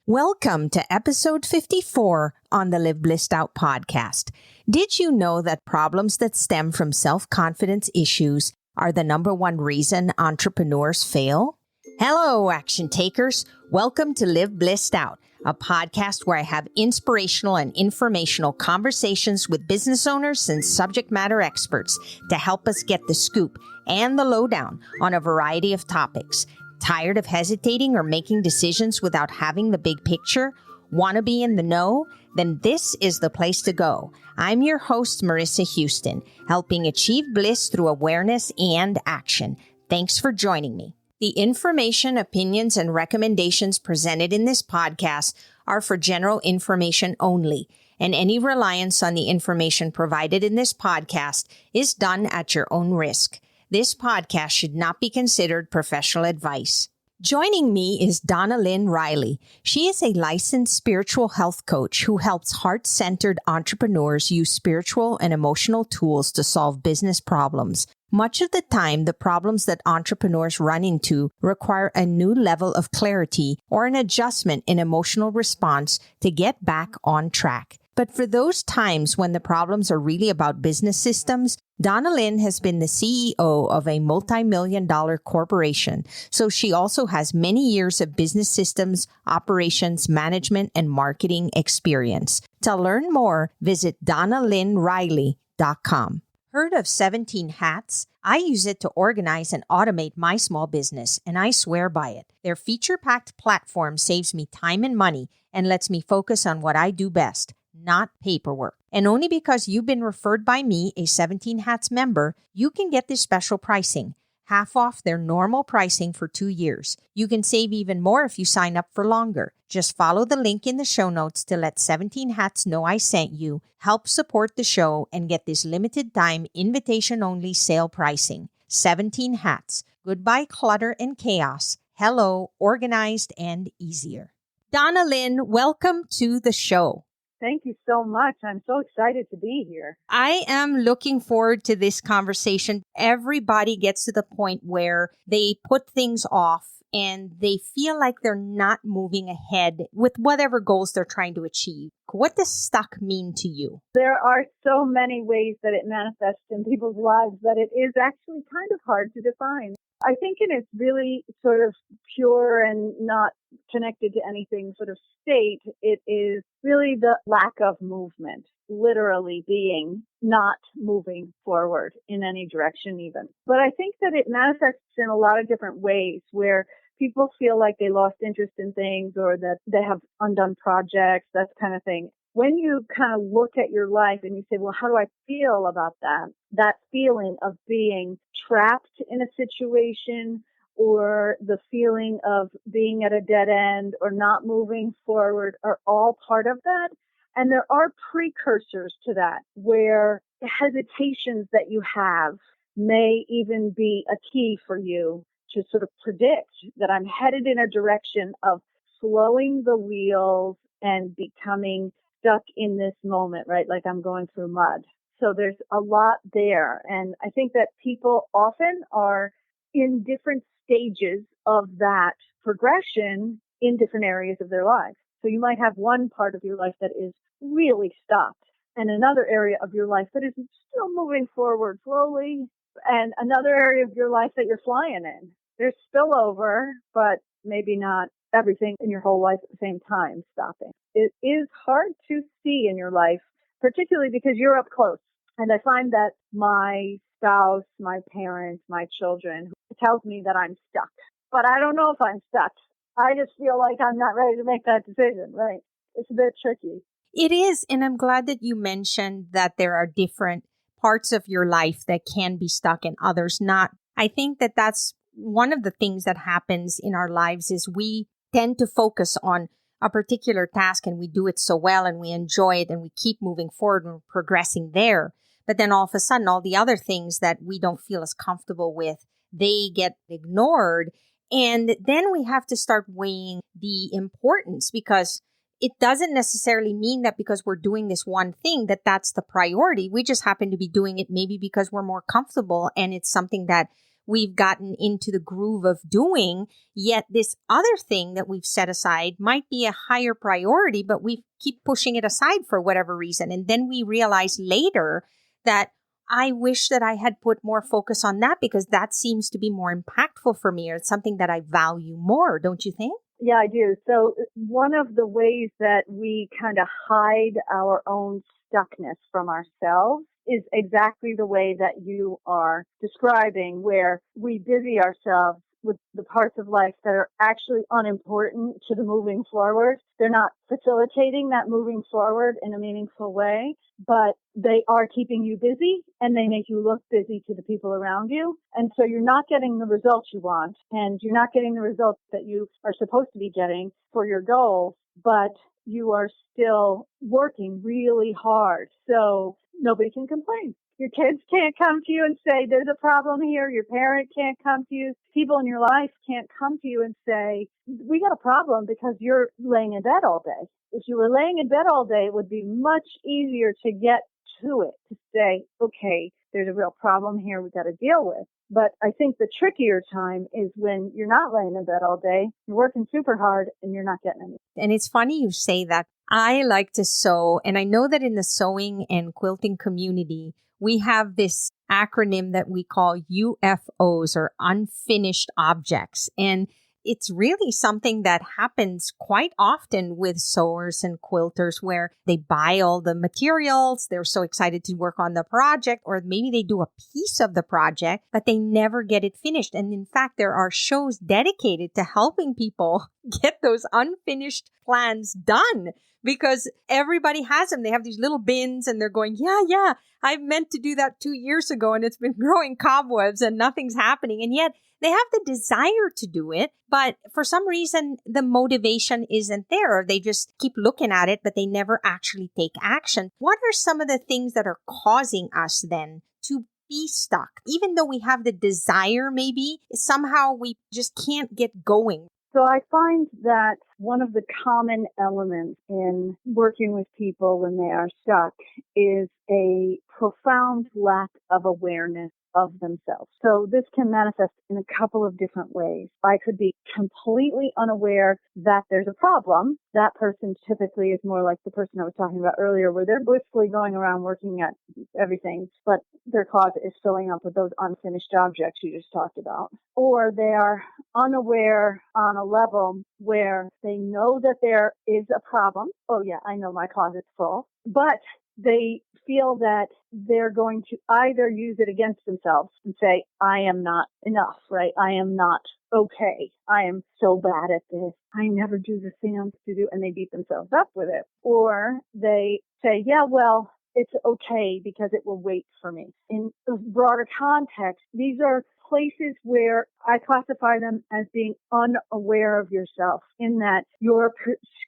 Welcome to episode 54 on the Live Blissed Out podcast. Did you know that problems that stem from self-confidence issues are the number one reason entrepreneurs fail? Hello, action takers. Welcome to Live Blissed Out, a podcast where I have inspirational and informational conversations with business owners and subject matter experts to help us get the scoop and the lowdown on a variety of topics. Tired of hesitating or making decisions without having the big picture? Want to be in the know? Then this is the place to go. I'm your host, Marissa Houston, helping achieve bliss through awareness and action. Thanks for joining me. The information, opinions, and recommendations presented in this podcast are for general information only, and any reliance on the information provided in this podcast is done at your own risk. This podcast should not be considered professional advice. Joining me is Donnalynn Riley. She is a licensed spiritual health coach who helps heart-centered entrepreneurs use spiritual and emotional tools to solve business problems. Much of the time, the problems that entrepreneurs run into require a new level of clarity or an adjustment in emotional response to get back on track. But for those times when the problems are really about business systems, Donnalynn has been the CEO of a multi-million-dollar corporation, so she also has many years of business systems, operations, management, and marketing experience. To learn more, visit DonnalynnRiley.com. Heard of 17 Hats? I use it to organize and automate my small business, and I swear by it. Their feature-packed platform saves me time and money and lets me focus on what I do best, not paperwork. And only because you've been referred by me, a 17 Hats member, you can get this special pricing, half off their normal pricing for 2 years. You can save even more if you sign up for longer. Just follow the link in the show notes to let 17 Hats know I sent you, help support the show, and get this limited time invitation-only sale pricing. 17 Hats. Goodbye clutter and chaos. Hello, organized and easier. Donnalynn, welcome to the show. Thank you so much. I'm so excited to be here. I am looking forward to this conversation. Everybody gets to the point where they put things off and they feel like they're not moving ahead with whatever goals they're trying to achieve. What does stuck mean to you? There are so many ways that it manifests in people's lives that it is actually kind of hard to define. I think in its really sort of pure and not connected to anything sort of state, it is really the lack of movement, literally being not moving forward in any direction even. But I think that it manifests in a lot of different ways where people feel like they lost interest in things or that they have undone projects, that kind of thing. When you kind of look at your life and you say, well, how do I feel about that? That feeling of being trapped in a situation or the feeling of being at a dead end or not moving forward are all part of that. And there are precursors to that where the hesitations that you have may even be a key for you to sort of predict that I'm headed in a direction of slowing the wheels and becoming stuck in this moment, right? Like I'm going through mud. So there's a lot there. And I think that people often are in different stages of that progression in different areas of their life. So you might have one part of your life that is really stopped and another area of your life that is still moving forward slowly and another area of your life that you're flying in. There's spillover, but maybe not everything in your whole life at the same time stopping. It is hard to see in your life, particularly because you're up close. And I find that my spouse, my parents, my children tells me that I'm stuck. But I don't know if I'm stuck. I just feel like I'm not ready to make that decision, right? It's a bit tricky. It is. And I'm glad that you mentioned that there are different parts of your life that can be stuck and others not. I think that that's one of the things that happens in our lives is we tend to focus on a particular task and we do it so well and we enjoy it and we keep moving forward and progressing there. But then all of a sudden, all the other things that we don't feel as comfortable with, they get ignored. And then we have to start weighing the importance because it doesn't necessarily mean that because we're doing this one thing that that's the priority. We just happen to be doing it maybe because we're more comfortable and it's something that we've gotten into the groove of doing, yet this other thing that we've set aside might be a higher priority, but we keep pushing it aside for whatever reason. And then we realize later that I wish that I had put more focus on that because that seems to be more impactful for me, or it's something that I value more, don't you think? Yeah, I do. So one of the ways that we kind of hide our own stuckness from ourselves is exactly the way that you are describing, where we busy ourselves with the parts of life that are actually unimportant to the moving forward. They're not facilitating that moving forward in a meaningful way, but they are keeping you busy and they make you look busy to the people around you. And so you're not getting the results you want, and you're not getting the results that you are supposed to be getting for your goals, but you are still working really hard. So nobody can complain. Your kids can't come to you and say, there's a problem here. Your parent can't come to you. People in your life can't come to you and say, we got a problem because you're laying in bed all day. If you were laying in bed all day, it would be much easier to get to it, to say, okay, there's a real problem here we got to deal with. But I think the trickier time is when you're not laying in bed all day, you're working super hard, and you're not getting anything. And it's funny you say that. I like to sew, and I know that in the sewing and quilting community, we have this acronym that we call UFOs, or unfinished objects. And it's really something that happens quite often with sewers and quilters, where they buy all the materials. They're so excited to work on the project, or maybe they do a piece of the project, but they never get it finished. And in fact, there are shows dedicated to helping people get those unfinished plans done, because everybody has them. They have these little bins and they're going, yeah, I meant to do that 2 years ago and it's been growing cobwebs and nothing's happening. And yet they have the desire to do it, but for some reason, the motivation isn't there. They just keep looking at it, but they never actually take action. What are some of the things that are causing us then to be stuck? Even though we have the desire, maybe somehow we just can't get going. So I find that one of the common elements in working with people when they are stuck is a profound lack of awareness of themselves. So this can manifest in a couple of different ways. I could be completely unaware that there's a problem. That person typically is more like the person I was talking about earlier, where they're blissfully going around working at everything, but their closet is filling up with those unfinished objects you just talked about. Or they are unaware on a level where they know that there is a problem. Oh yeah, I know my closet's full, but they feel that they're going to either use it against themselves and say, I am not enough, right? I am not okay. I am so bad at this. I never do the thing I'm supposed to do. And they beat themselves up with it. Or they say, yeah, well, it's okay because it will wait for me. In a broader context, these are places where I classify them as being unaware of yourself, in that your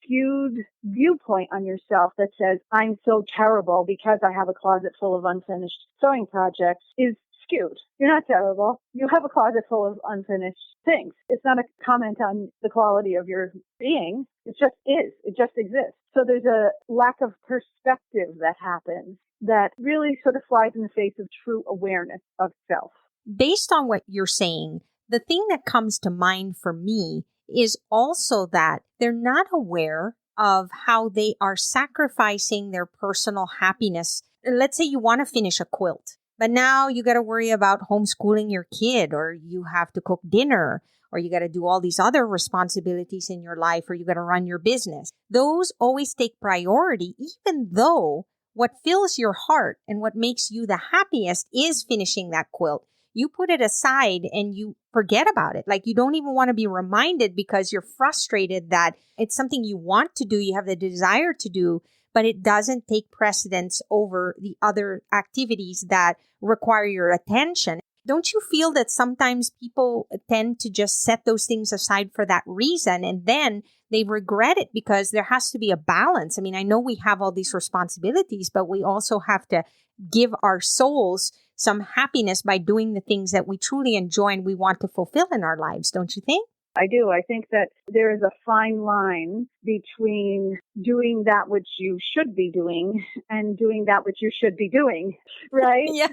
skewed viewpoint on yourself that says, I'm so terrible because I have a closet full of unfinished sewing projects is skewed. You're not terrible. You have a closet full of unfinished things. It's not a comment on the quality of your being. It just is. It just exists. So there's a lack of perspective that happens that really sort of flies in the face of true awareness of self. Based on what you're saying, the thing that comes to mind for me is also that they're not aware of how they are sacrificing their personal happiness. Let's say you want to finish a quilt, but now you got to worry about homeschooling your kid, or you have to cook dinner, or you got to do all these other responsibilities in your life, or you got to run your business. Those always take priority, even though what fills your heart and what makes you the happiest is finishing that quilt. You put it aside and you forget about it. Like, you don't even want to be reminded because you're frustrated that it's something you want to do, you have the desire to do, but it doesn't take precedence over the other activities that require your attention. Don't you feel that sometimes people tend to just set those things aside for that reason, and then they regret it because there has to be a balance? I mean, I know we have all these responsibilities, but we also have to give our souls some happiness by doing the things that we truly enjoy and we want to fulfill in our lives, don't you think? I do. I think that there is a fine line between doing that which you should be doing and doing that which you should be doing, right? Yeah.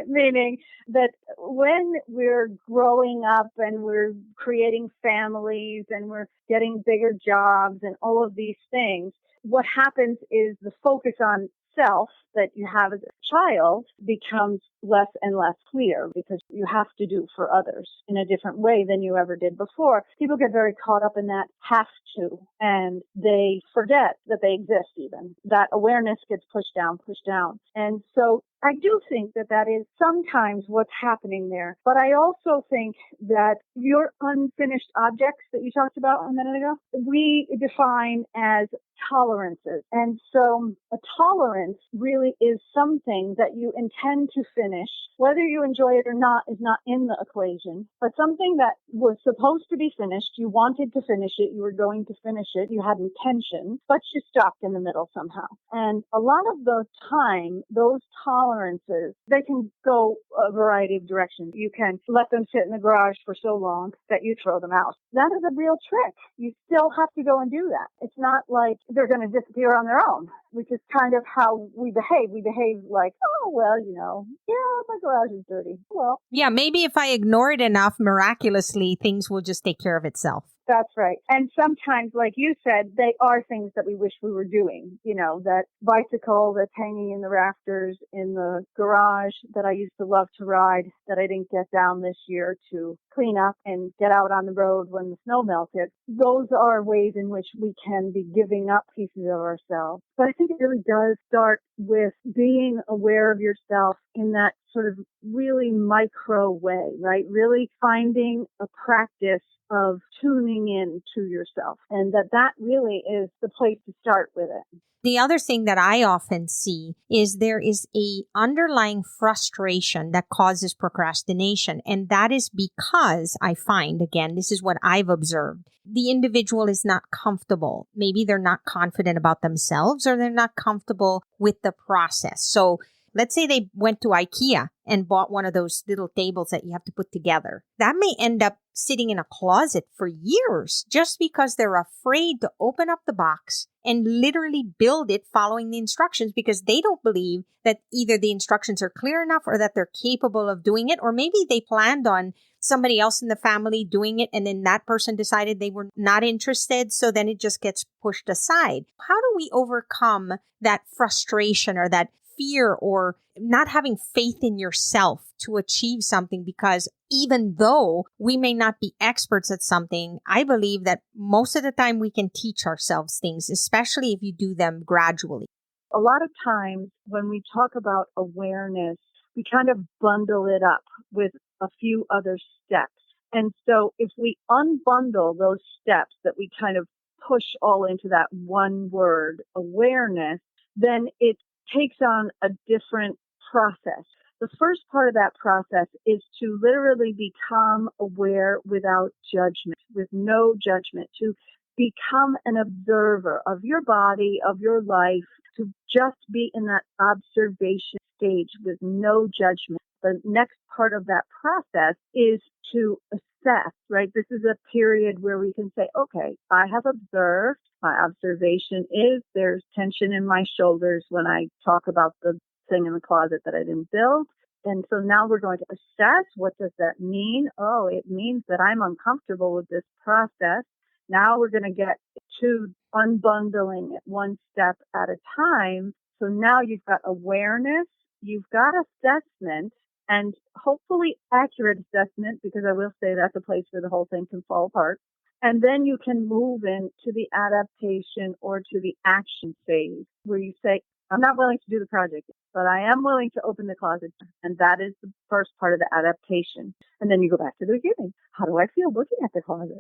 Meaning that when we're growing up and we're creating families and we're getting bigger jobs and all of these things, what happens is the focus on self that you have as a child becomes less and less clear because you have to do for others in a different way than you ever did before. People get very caught up in that have to, and they forget that they exist even. That awareness gets pushed down. And so I do think that that is sometimes what's happening there. But I also think that your unfinished objects that you talked about a minute ago, we define as tolerances. And so a tolerance really is something that you intend to finish. Whether you enjoy it or not is not in the equation, but something that was supposed to be finished, you wanted to finish it, you were going to finish it, you had intention, but you stopped in the middle somehow. And a lot of the time, those tolerances, they can go a variety of directions. You can let them sit in the garage for so long that you throw them out. That is a real trick. You still have to go and do that. It's not like they're going to disappear on their own, which is kind of how we behave. We behave like, oh, well, yeah, my garage is dirty. Well, Yeah, maybe if I ignore it enough, miraculously, things will just take care of itself. that's right. And sometimes, like you said, they are things that we wish we were doing. That bicycle that's hanging in the rafters in the garage that I used to love to ride that I didn't get down this year to clean up and get out on the road when the snow melted. Those are ways in which we can be giving up pieces of ourselves. But I think it really does start with being aware of yourself in that sort of really micro way, right? Really finding a practice of tuning in to yourself, and that really is the place to start with it. The other thing that I often see is there is a underlying frustration that causes procrastination. And that is because I find, again, this is what I've observed, the individual is not comfortable. Maybe they're not confident about themselves or they're not comfortable with the process. So let's say they went to IKEA and bought one of those little tables that you have to put together. That may end up sitting in a closet for years just because they're afraid to open up the box and literally build it following the instructions because they don't believe that either the instructions are clear enough or that they're capable of doing it. Or maybe they planned on somebody else in the family doing it and then that person decided they were not interested. So then it just gets pushed aside. How do we overcome that frustration or that fear or not having faith in yourself to achieve something? Because even though we may not be experts at something, I believe that most of the time we can teach ourselves things, especially if you do them gradually. A lot of times when we talk about awareness, we kind of bundle it up with a few other steps. And so if we unbundle those steps that we kind of push all into that one word, awareness, then it takes on a different process. The first part of that process is to literally become aware without judgment, with no judgment, to become an observer of your body, of your life, to just be in that observation stage with no judgment. The next part of that process is to assess, right? This is a period where we can say, okay, I have observed. My observation is there's tension in my shoulders when I talk about the thing in the closet that I didn't build. And so now we're going to assess, what does that mean? Oh, it means that I'm uncomfortable with this process. Now we're going to get to unbundling it one step at a time. So now you've got awareness, you've got assessment, and hopefully accurate assessment, because I will say that's a place where the whole thing can fall apart. And then you can move into the adaptation or to the action phase where you say, I'm not willing to do the project, but I am willing to open the closet. And that is the first part of the adaptation. And then you go back to the beginning. How do I feel looking at the closet?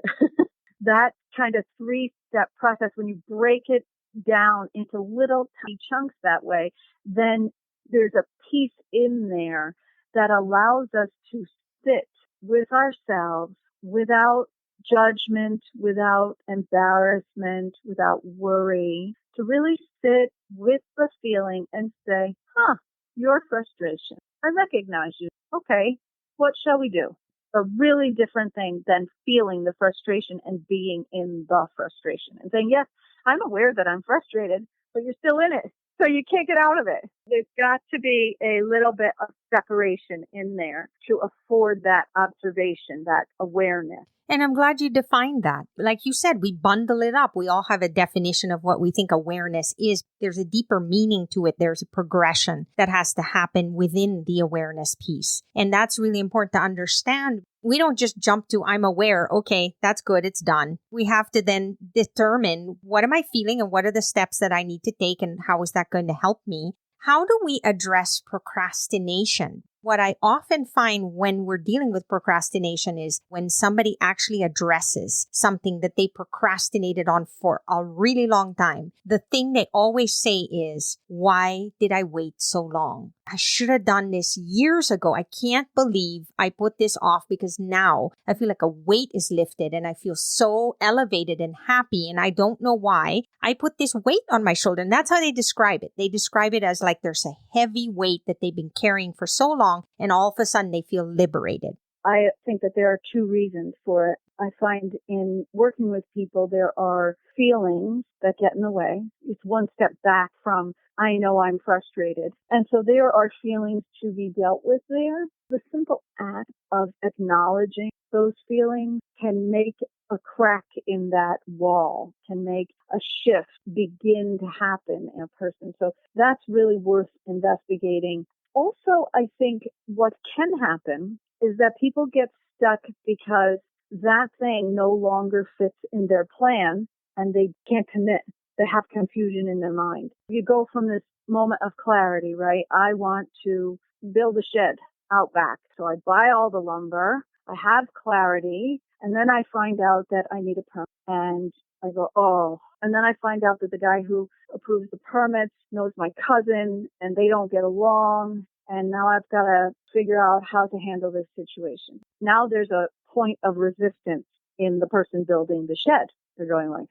That kind of 3-step process, when you break it down into little tiny chunks that way, then there's a piece in there that allows us to sit with ourselves without judgment, without embarrassment, without worry, to really sit with the feeling and say, your frustration. I recognize you. Okay, what shall we do? a really different thing than feeling the frustration and being in the frustration and saying, yes, I'm aware that I'm frustrated, but you're still in it. So you can't get out of it. There's got to be a little bit of separation in there to afford that observation, that awareness. And I'm glad you defined that. Like you said, we bundle it up. We all have a definition of what we think awareness is. There's a deeper meaning to it. There's a progression that has to happen within the awareness piece. And that's really important to understand. We don't just jump to, I'm aware. Okay, that's good. It's done. We have to then determine, what am I feeling and what are the steps that I need to take and how is that going to help me? How do we address procrastination? What I often find when we're dealing with procrastination is when somebody actually addresses something that they procrastinated on for a really long time. The thing they always say is, why did I wait so long? I should have done this years ago. I can't believe I put this off because now I feel like a weight is lifted and I feel so elevated and happy and I don't know why. I put this weight on my shoulder, and that's how they describe it. They describe it as like there's a heavy weight that they've been carrying for so long and all of a sudden they feel liberated. I think that there are two reasons for it. I find in working with people, there are feelings that get in the way. It's one step back from, I know I'm frustrated. And so there are feelings to be dealt with there. The simple act of acknowledging those feelings can make a crack in that wall, can make a shift begin to happen in a person. So that's really worth investigating. Also, I think what can happen is that people get stuck because that thing no longer fits in their plan and they can't commit. They have confusion in their mind. You go from this moment of clarity, right? I want to build a shed out back. So I buy all the lumber, I have clarity, and then I find out that I need a permit. And I go, oh. And then I find out that the guy who approves the permits knows my cousin and they don't get along. And now I've got to figure out how to handle this situation. Now there's a point of resistance in the person building the shed. They're going like,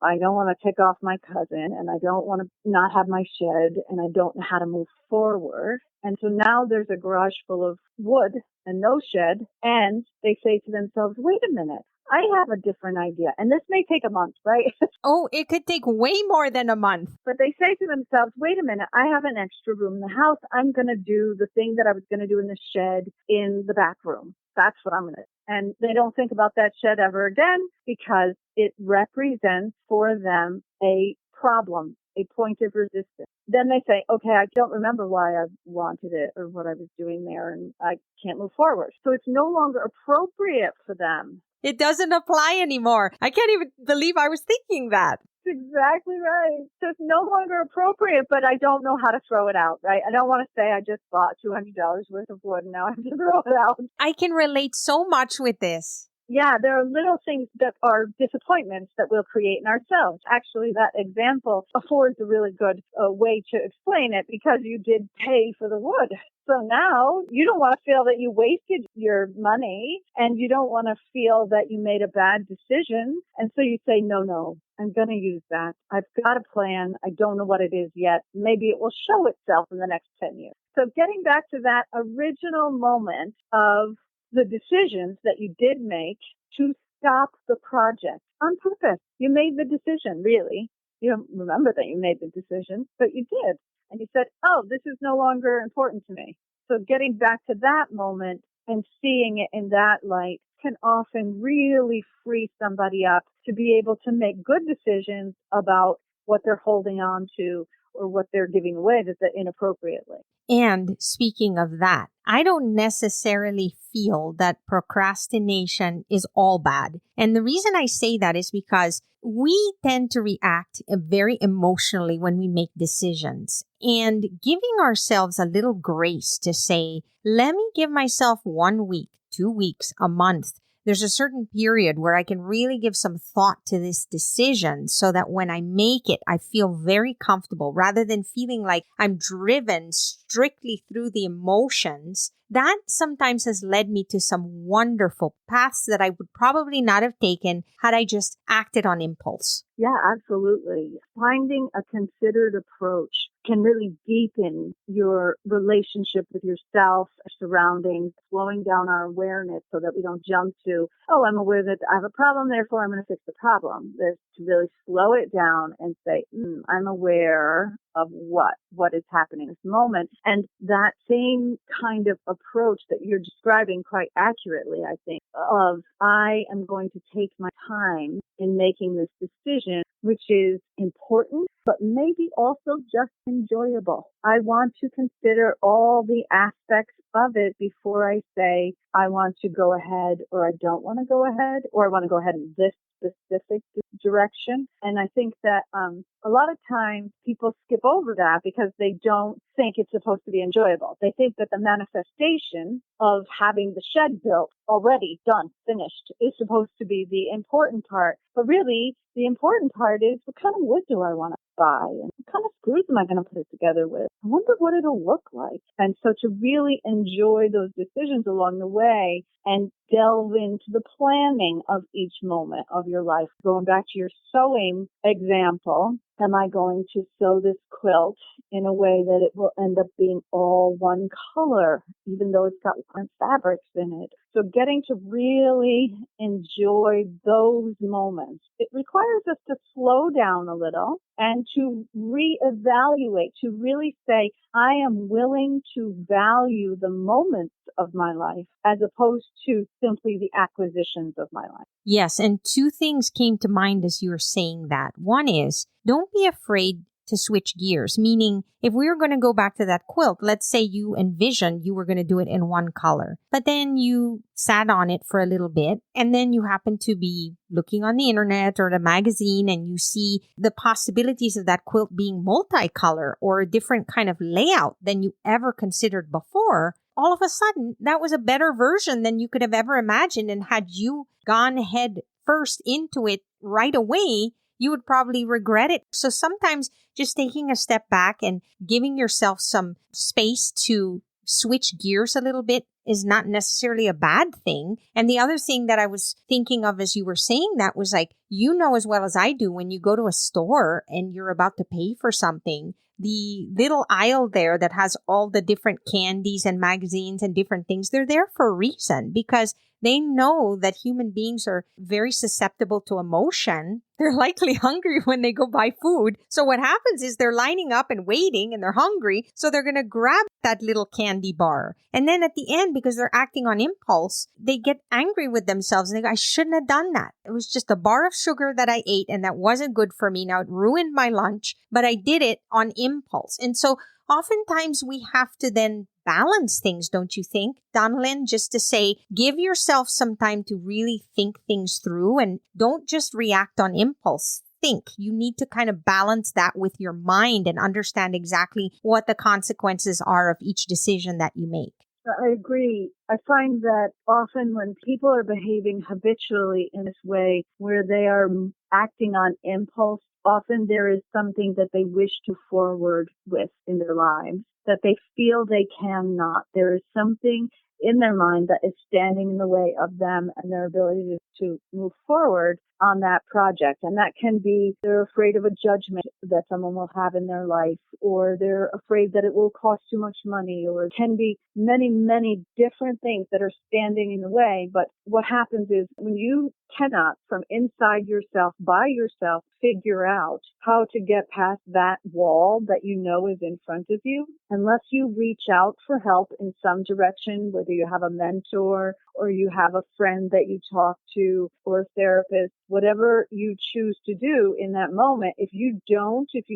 I don't want to tick off my cousin and I don't want to not have my shed and I don't know how to move forward. And so now there's a garage full of wood and no shed. And they say to themselves, wait a minute, I have a different idea. And this may take a month, right? Oh, it could take way more than a month. But they say to themselves, wait a minute, I have an extra room in the house. I'm going to do the thing that I was going to do in the shed in the back room. That's what I'm going to do. And they don't think about that shed ever again because it represents for them a problem, a point of resistance. Then they say, okay, I don't remember why I wanted it or what I was doing there, and I can't move forward. So it's no longer appropriate for them. It doesn't apply anymore. I can't even believe I was thinking that. That's exactly right. So it's no longer appropriate, but I don't know how to throw it out, right? I don't want to say I just bought $200 worth of wood and now I have to throw it out. I can relate so much with this. Yeah, there are little things that are disappointments that we'll create in ourselves. Actually, that example affords a really good way to explain it because you did pay for the wood. So now you don't want to feel that you wasted your money and you don't want to feel that you made a bad decision. And so you say, no, I'm going to use that. I've got a plan. I don't know what it is yet. Maybe it will show itself in the next 10 years. So getting back to that original moment of the decisions that you did make to stop the project on purpose. You made the decision, really. You don't remember that you made the decision, but you did. And you said, oh, this is no longer important to me. So getting back to that moment and seeing it in that light can often really free somebody up to be able to make good decisions about what they're holding on to or what they're giving away that's inappropriately. And speaking of that, I don't necessarily feel that procrastination is all bad. And the reason I say that is because we tend to react very emotionally when we make decisions. And giving ourselves a little grace to say, let me give myself 1 week, 2 weeks, a month. There's a certain period where I can really give some thought to this decision so that when I make it, I feel very comfortable rather than feeling like I'm driven strictly through the emotions that sometimes has led me to some wonderful paths that I would probably not have taken had I just acted on impulse. Yeah, absolutely. Finding a considered approach can really deepen your relationship with yourself, surroundings, slowing down our awareness so that we don't jump to, oh, I'm aware that I have a problem, therefore I'm going to fix the problem. There's to really slow it down and say, I'm aware of what is happening in this moment. And that same kind of approach that you're describing quite accurately, I think, of I am going to take my time in making this decision, which is important, but maybe also just enjoyable. I want to consider all the aspects of it before I say I want to go ahead or I don't want to go ahead or I want to go ahead in this specific direction. And I think that a lot of times people skip over that because they don't think it's supposed to be enjoyable. They think that the manifestation of having the shed built, already done, finished, is supposed to be the important part. But really, the important part is what kind of wood do I want to buy? And what kind of screws am I going to put it together with? I wonder what it'll look like. And so to really enjoy those decisions along the way and delve into the planning of each moment of your life. Going back to your sewing example, am I going to sew this quilt in a way that it will end up being all one color, even though it's got different fabrics in it? So getting to really enjoy those moments, it requires us to slow down a little and to reevaluate, to really say, I am willing to value the moments of my life as opposed to simply the acquisitions of my life. Yes, and two things came to mind as you were saying that. One is, don't be afraid to switch gears, meaning if we were going to go back to that quilt, let's say you envisioned you were going to do it in one color, but then you sat on it for a little bit and then you happen to be looking on the internet or the magazine and you see the possibilities of that quilt being multicolor or a different kind of layout than you ever considered before. All of a sudden, that was a better version than you could have ever imagined. And had you gone head first into it right away, you would probably regret it. So sometimes just taking a step back and giving yourself some space to switch gears a little bit is not necessarily a bad thing. And the other thing that I was thinking of as you were saying that was like, you know as well as I do, when you go to a store and you're about to pay for something, the little aisle there that has all the different candies and magazines and different things, they're there for a reason because they know that human beings are very susceptible to emotion. They're likely hungry when they go buy food. So what happens is they're lining up and waiting and they're hungry. So they're going to grab that little candy bar. And then at the end, because they're acting on impulse, they get angry with themselves and they go, I shouldn't have done that. It was just a bar of sugar that I ate and that wasn't good for me. Now it ruined my lunch, but I did it on impulse. And so oftentimes we have to then balance things, don't you think, Donnalynn? Just to say, give yourself some time to really think things through and don't just react on impulse. Think. You need to kind of balance that with your mind and understand exactly what the consequences are of each decision that you make. I agree. I find that often when people are behaving habitually in this way, where they are acting on impulse, often there is something that they wish to forward with in their lives that they feel they cannot. There is something in their mind that is standing in the way of them and their ability to move forward on that project. And that can be they're afraid of a judgment that someone will have in their life, or they're afraid that it will cost too much money, or it can be many, many different things that are standing in the way. But what happens is when you cannot, from inside yourself, by yourself, figure out how to get past that wall that you know is in front of you, unless you reach out for help in some direction, whether you have a mentor or you have a friend that you talk to or a therapist, whatever you choose to do in that moment, if you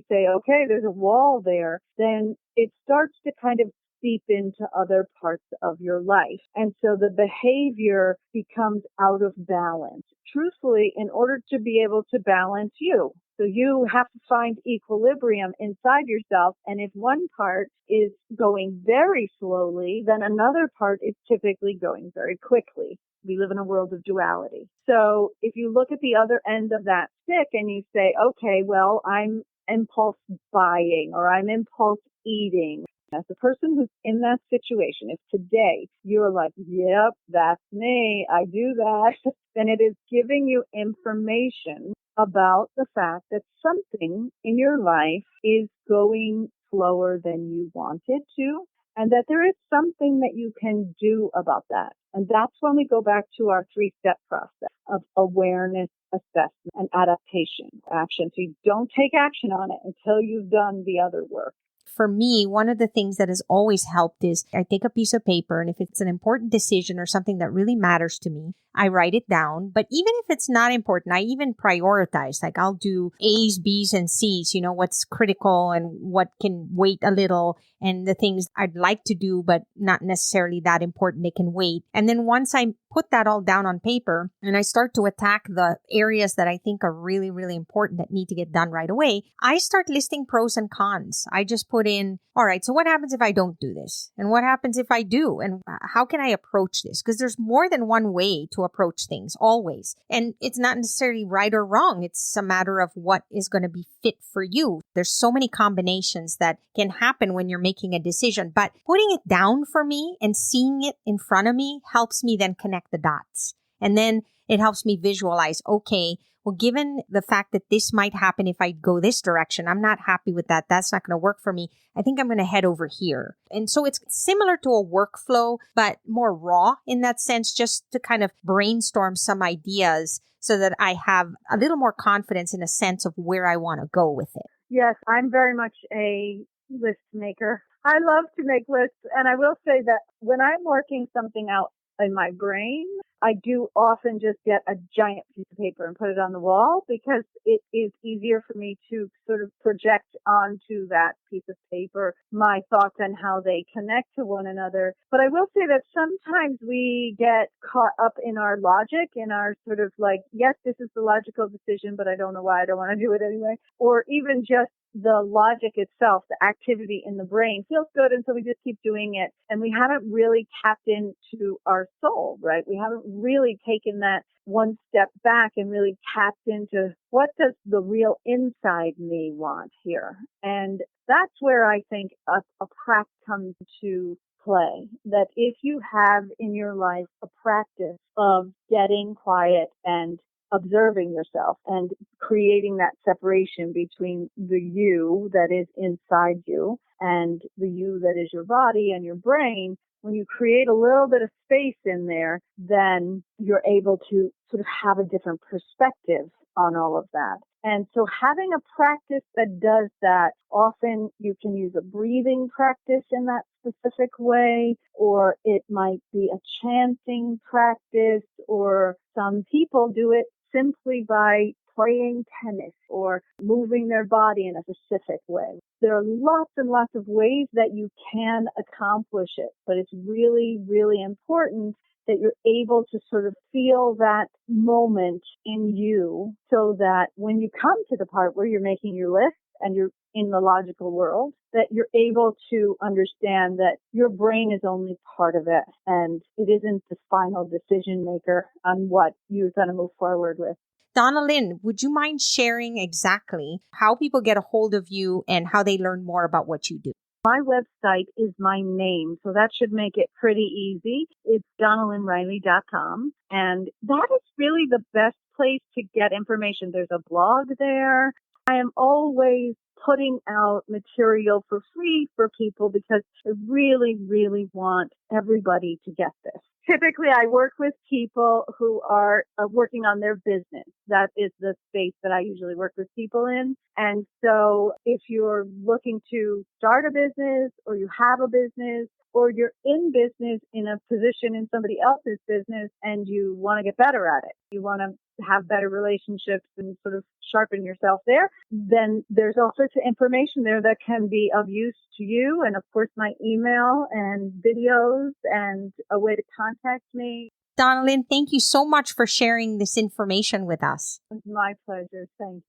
say, okay, there's a wall there, then it starts to kind of seep into other parts of your life. And so the behavior becomes out of balance. Truthfully, in order to be able to balance you. So you have to find equilibrium inside yourself. And if one part is going very slowly, then another part is typically going very quickly. We live in a world of duality. So if you look at the other end of that stick and you say, okay, well, I'm impulse buying or I'm impulse eating, As a person who's in that situation, if today you're like, yep, that's me, I do that, then it is giving you information about the fact that something in your life is going slower than you want it to, and that there is something that you can do about that. And that's when we go back to our 3-step process of awareness, assessment, and adaptation, action. So you don't take action on it until you've done the other work. For me, one of the things that has always helped is I take a piece of paper, and if it's an important decision or something that really matters to me, I write it down. But even if it's not important, I even prioritize. Like I'll do A's, B's, and C's, what's critical and what can wait a little, and the things I'd like to do, but not necessarily that important, they can wait. And then once I put that all down on paper and I start to attack the areas that I think are really, really important that need to get done right away, I start listing pros and cons. I just put in, all right, so what happens if I don't do this? And what happens if I do? And how can I approach this? Because there's more than one way to approach things, always. And it's not necessarily right or wrong. It's a matter of what is going to be fit for you. There's so many combinations that can happen when you're making a decision. But putting it down for me and seeing it in front of me helps me then connect the dots. And then it helps me visualize, okay, well, given the fact that this might happen if I go this direction, I'm not happy with that. That's not going to work for me. I think I'm going to head over here. And so it's similar to a workflow, but more raw in that sense, just to kind of brainstorm some ideas so that I have a little more confidence in a sense of where I want to go with it. Yes, I'm very much a list maker. I love to make lists. And I will say that when I'm working something out in my brain, I do often just get a giant piece of paper and put it on the wall because it is easier for me to sort of project onto that piece of paper my thoughts and how they connect to one another. But I will say that sometimes we get caught up in our logic, in our sort of like, yes, this is the logical decision, but I don't know why I don't want to do it anyway. Or even just the logic itself, the activity in the brain feels good, and so we just keep doing it. And we haven't really tapped into our soul, right? We haven't really taken that one step back and really tapped into what does the real inside me want here. And that's where I think a practice comes to play. That if you have in your life a practice of getting quiet and observing yourself and creating that separation between the you that is inside you and the you that is your body and your brain, when you create a little bit of space in there, then you're able to sort of have a different perspective on all of that. And so having a practice that does that, often you can use a breathing practice in that specific way, or it might be a chanting practice, or some people do it simply by playing tennis or moving their body in a specific way. There are lots and lots of ways that you can accomplish it, but it's really, really important that you're able to sort of feel that moment in you so that when you come to the part where you're making your list and you're in the logical world, that you're able to understand that your brain is only part of it and it isn't the final decision maker on what you're going to move forward with. Donnalynn, would you mind sharing exactly how people get a hold of you and how they learn more about what you do? My website is my name, so that should make it pretty easy. It's DonnallynnRiley.com, and that is really the best place to get information. There's a blog there. I am always putting out material for free for people because I really, really want everybody to get this. Typically, I work with people who are working on their business. That is the space that I usually work with people in. And so if you're looking to start a business or you have a business or you're in business in a position in somebody else's business and you want to get better at it, you want to have better relationships and sort of sharpen yourself there, then there's all sorts of information there that can be of use to you. And of course, my email and videos and a way to contact me. Donnalynn, thank you so much for sharing this information with us. It's my pleasure. Thank you.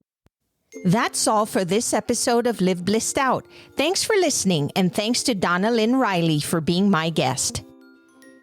That's all for this episode of Live Blissed Out. Thanks for listening, and thanks to Donnalynn Riley for being my guest.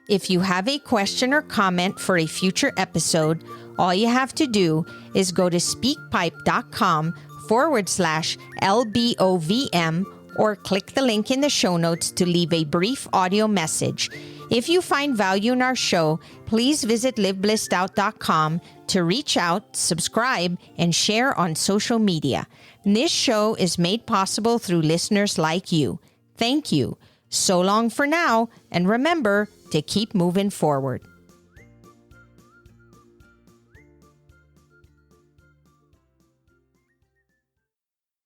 If you have a question or comment for a future episode, all you have to do is go to speakpipe.com/LBOVM or click the link in the show notes to leave a brief audio message. If you find value in our show, please visit liveblissed.com to reach out, subscribe, and share on social media. This show is made possible through listeners like you. Thank you. So long for now, and remember to keep moving forward.